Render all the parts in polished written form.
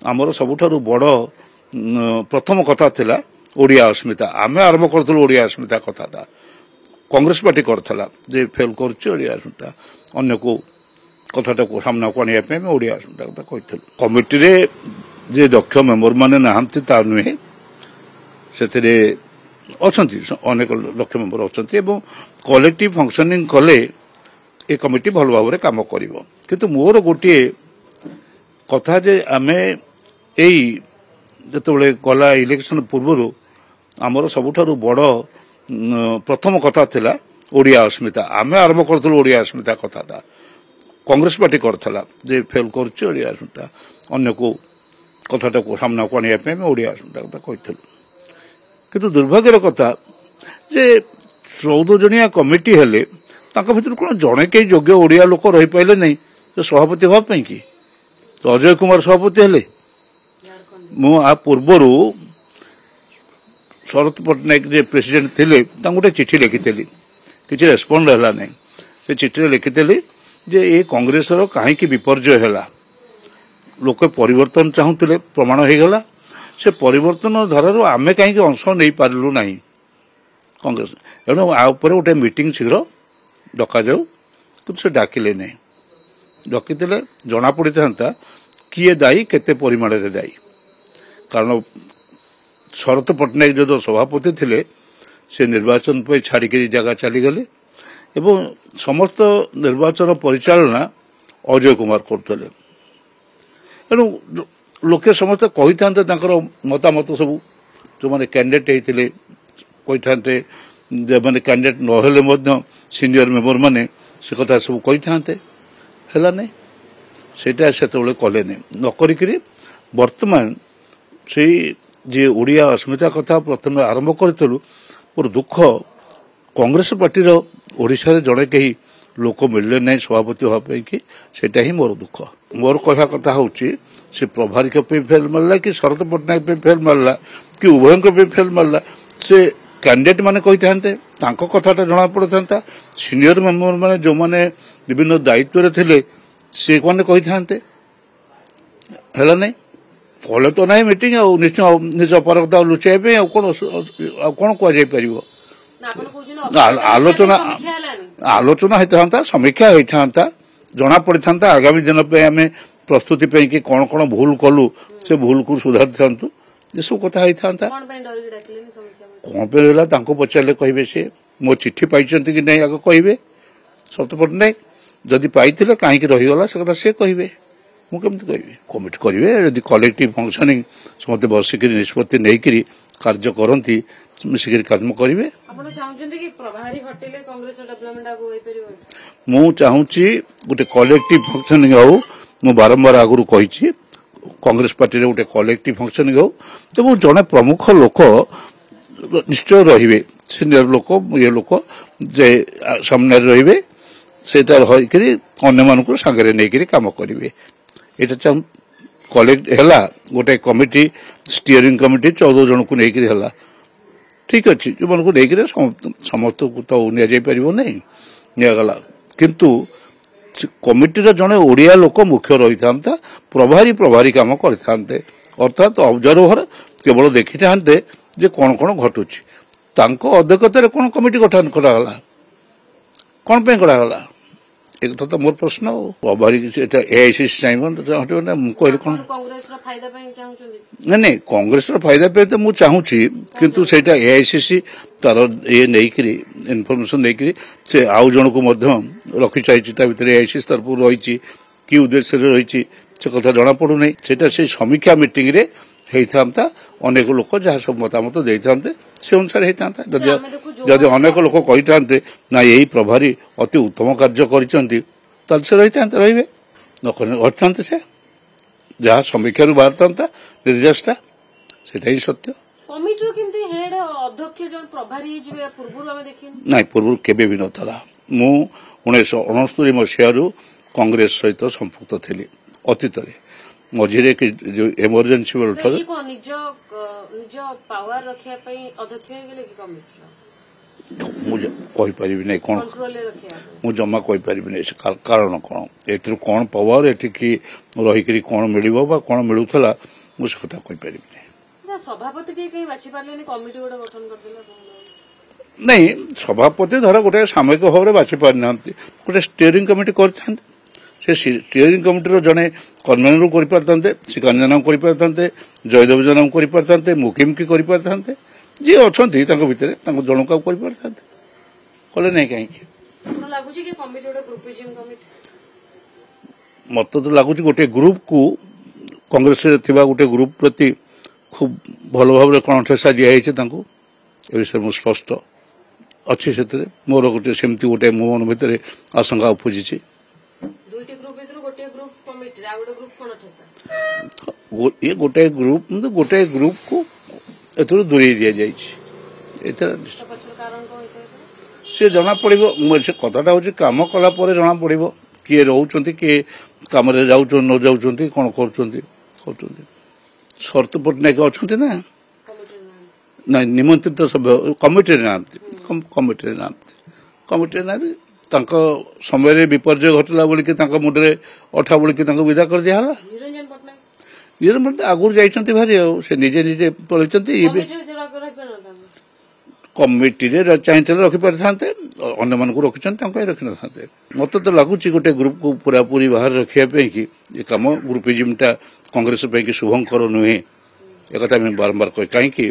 आमर सबुठारु बड़ प्रथम कथा थिला ओडिया अस्मिता आमे आरंभ करथुल ओडिया अस्मिता कथाटा कांग्रेस पार्टी करथला जे फेल करछि ओडिया अस्मिता अन्य को कथाटा को सामना को आनिया पे ओडिया अस्मिता कथा कहिथल कमिटी रे जे दक्ष मेंबर माने नाहंती ता नुहे सेतरे अछंती अनेक दक्ष मेंबर अछंती एवं कलेक्टिव फंक्शनिंग कले ए कमिटी भल भाव रे काम करिवो किंतु मोर गोटे कथा जे आमे एई जतबेले गला इलेक्शन पूर्व आमर सबुठारु बड़ प्रथम कथा थिला ओडिया अस्मिता आमे आरंभ करथुल ओडिया अस्मिता कथाटा कांग्रेस पार्टी करथला जे फेल करछि ओडिया अस्मिता अन्य को कथाटा को सामना को आनिया पे ओडिया अस्मिता कथा कहिथल किंतु दुर्भाग्यर कथा जे 14 जणिया कमिटी हेले तांका भितर कोन जणे के योग्य ओडिया लोक रहि पाइले नै तो सभापति होबा पई कि तो अजय कुमार सभापति हेले मु आ पूर्वरु शरद पट्टनायक जे प्रेसिडेंट थिले ता गोटे चिठी लिखितेली किछि रेस्पोंड हला नै से चिठी लिखितेली जे ए कांग्रेस रो काहे कि विपर्जय हला लोक परिवर्तन चाहुतिले प्रमाण हे गला से परिवर्तन धारारु आमे काहे कि अंश नै पारलु नाही कांग्रेस एनो आ ऊपर गोटे मीटिंग शीघ्र डका जाऊ किंतु से डाकिले नै डकितेले जना पड़ी था किए दायी केते परिमाण रे दायी कारण शरद पट्टनायक जो सभापति थिले से निर्वाचन पे छाड़ी जगह चलीगले एवं समस्त निर्वाचन परिचालना अजय कुमार करते एणु लोके समस्त कही था मतामत सब जो मैंने कैंडिडेट होते कही था मैंने कैंडिडेट नहेले सीनियर मेंबर माने से कथा सब कही था है नहीं सेटा से कले न करी वर्तमान से जे ओडिया अस्मिता कथा प्रथम आरंभ करूँ मोर दुख कांग्रेस पार्टी ओडिशा रे जड़े कहीं लोक मिलले नहीं सभापति होगा कि सेटा ही मोर दुख मोर कह कथा हूँ से प्रभारी फेल मारला कि शरद पट्टनायक फेल मारला कि उभय फेल मारला से कैंडिडेट माने कही था कथाटा जना पड़ था सीनियर मेंबर माने जो माने विभिन्न दायित्व थे से कौन कही था नहीं कले तो ना मीटिंग निश्चय निज अपराधता लुचाइबे कौन कह आलोचना आलोचना होता समीक्षा होता जना पड़ी था आगामी दिन पे आम प्रस्तुति पे कि कौन कौन भूल कलु से भूल को सुधार था ये सब कथा होता कौन पे पचारे कहे से मो चिट्ठी पाई कि नहीं आगे कहे शरद पट्टनायक जदि पाई कहीं रहीगला से कथा से कहे मुझे कहि कमिटी करेंगे जदि कलेक्टिव फंक्शनिंग समस्त बसिक निष्पत्ति नहीं कार्य करती मिसिक काम करेंगे मु चाहूँगी गोटे कलेक्टिव फंक्शनिंग हो मु बारंबार आगुरी कही कांग्रेस पार्टी गोटे कलेक्टिव फंक्शनिंग हो तो जड़े प्रमुख लोक निश्चय रे सीनियर लोक ये लोक जे सामने रे सेटा रही अन्य मानक सांगे नहीं कम करेंगे ये चाहूँ कलेक्ट है गोटे कमिटी स्टीयरिंग कमिटी 14 जन को लेकिन है ठीक अच्छे जो मन को लेकिन समस्त को तो निपर नहीं निगला किंतु कमिटी जड़े ओडिया लोक मुख्य रही था प्रभारी काम करते अर्थात ऑब्जर्वर केवल देखी था जे कौन कौन घटुची अध्यक्षतार कौन कमिटी गठन कराला कौन पे कराला एक तो मोर प्रश्न प्रभारी एआईसीसी चाहिए ना कहले कौन नहीं कांग्रेस फायदा पे तो मुझे चाहूँगी किंतु सेटा एआईसीसी तार ये नहीं इनफॉरमेशन नहीं से आउ जन को रखी चाहिए भर एआईसीसी तरफ रही कि उद्देश्य रही से कथा जना पड़ूना से समीक्षा मीटिंग रे होता अनेक लोक जहाँ सब मतामत देते से अनुसार होता जदि अनेक लोक कही था ना यही प्रभारी अति उत्तम कार्य कर से रही रे नता से जहाँ समीक्षा बाहर था निर्देशता से सत्य ना पूर्व केवे भी नाला मु 1969 मसीह कांग्रेस सहित संपुक्त थी अतीत मझे जो इमरजेंसी କହିପାରିବି ନାହିଁ କ'ଣ ମୁଁ ଜମା କହିପାରିବି ନାହିଁ କାରଣ କ'ଣ ଏଥିରୁ କ'ଣ ପାୱାର ଏଠି କି ରହିକରି କ'ଣ ମିଳିବ ବା କ'ଣ ମିଳୁଥିଲା ମୁଁ ସେ କଥା କହିପାରିବି ନାହିଁ। ନାଇଁ ସଭାପତି ଧର ଗୋଟେ ସାମୟିକ ଭାବରେ ବାଛି ପାରିନାହାନ୍ତି ଗୋଟେ ଷ୍ଟିୟରିଂ କମିଟି କରିଥାନ୍ତେ ସେ ଷ୍ଟିୟରିଂ କମିଟିର ଜଣେ କନଭେନର କରିପାରିଥାନ୍ତେ ଶିକାଞ୍ଜନାମ କରିପାରିଥାନ୍ତେ ଜୟଦେବ ଜନାମ କରିପାରିଥାନ୍ତେ ମୁକିମକି କରିପାରିଥାନ୍ତେ ଯିଏ ଅଛନ୍ତି ତାଙ୍କ ଭିତରେ ତାଙ୍କୁ ଜଣକୁ କରିପାରିଥାନ୍ତେ କଲେ ନାହିଁ କାହିଁକି ମତେ ତ ଲାଗୁଛି ଗୋଟେ ଗ୍ରୁପକୁ କଂଗ୍ରେସରେ ଥିବା ଗୋଟେ ଗ୍ରୁପ ପ୍ରତି ଖୁବ୍ ଭଲ ଭାବରେ କ'ଣ ଠେସା ଦିଆଯାଇଛି ତାଙ୍କୁ ଏ ବିଷୟରେ ମୁଁ ସ୍ପଷ୍ଟ ଅଛି ସେଥିରେ ମୋର ଗୋଟେ ସେମିତି ଗୋଟେ ମୋ ମନ ଭିତରେ ଆଶଙ୍କା ଉପୁଜିଛି। ଏ ଗୋଟାଏ ଗ୍ରୁପକୁ ଏଥିରୁ ଦୂରେଇ ଦିଆଯାଇଛି ସେ ଜଣାପଡ଼ିବ ସେ କଥାଟା ହେଉଛି କାମ କଲା ପରେ ଜଣାପଡ଼ିବ କିଏ ରହୁଛନ୍ତି କିଏ କାମରେ ଯାଉଛନ୍ତି ନ ଯାଉଛନ୍ତି କ'ଣ କରୁଛନ୍ତି ଶରତ ପଟ୍ଟନାୟକ ଅଛନ୍ତି ନା ନାଇଁ ନିମନ୍ତ୍ରିତ ସଭ୍ୟ କମିଟିରେ ନାହାନ୍ତି ତାଙ୍କ ସମୟରେ ବିପର୍ଯ୍ୟୟ ଘଟିଲା ବୋଲିକି ତାଙ୍କ ମୁଣ୍ଡରେ ଅଠା ବୋଳିକି ତାଙ୍କୁ ବିଦା କରିଦିଆହେଲା। ନିରଞ୍ଜନ ପଟ୍ଟନାୟକ ଆଗରୁ ଯାଇଛନ୍ତି ଭାରି ଆଉ ସେ ନିଜେ ପଳେଇଛନ୍ତି କମିଟିରେ ଚାହିଁଥିଲେ ରଖିପାରିଥାନ୍ତେ ଅନ୍ୟମାନଙ୍କୁ ରଖିଛନ୍ତି ତାଙ୍କ ପାଇଁ ରଖିନଥାନ୍ତେ। ମତେ ତ ଲାଗୁଛି ଗୋଟେ ଗ୍ରୁପକୁ ପୁରାପୁରି ବାହାରେ ରଖିବା ପାଇଁ କି ଏ କାମ ଗ୍ରୁପିଜିମଟା କଂଗ୍ରେସ ପାଇଁ କି ଶୁଭଙ୍କର ନୁହେଁ ଏକଥା ଆମେ ବାରମ୍ବାର କହି କାହିଁକି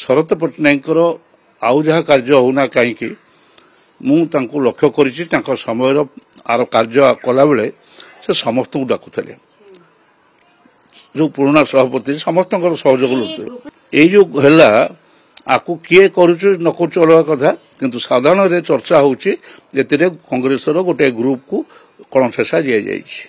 ଶରତ ପଟ୍ଟନାୟକଙ୍କର ଆଉ ଯାହା କାର୍ଯ୍ୟ ହଉନା କାହିଁକି ମୁଁ ତାଙ୍କୁ ଲକ୍ଷ୍ୟ କରିଛି ତାଙ୍କ ସମୟର ଆର କାର୍ଯ୍ୟ କଲାବେଳେ ସେ ସମସ୍ତଙ୍କୁ ଡାକୁଥିଲେ ଯୋଉ ପୁରୁଣା ସଭାପତି ସମସ୍ତଙ୍କର ସହଯୋଗ ଲୋଉଥିଲେ ଏଇ ଯୋଉ ହେଲା ଆକୁ କିଏ କରୁଛୁ ନ କରୁଛୁ ଅଲଗା କଥା କିନ୍ତୁ ସାଧାରଣରେ ଚର୍ଚ୍ଚା ହେଉଛି ଏଥିରେ କଂଗ୍ରେସର ଗୋଟିଏ ଗ୍ରୁପକୁ କ'ଣ ଠେସା ଦିଆଯାଇଛି।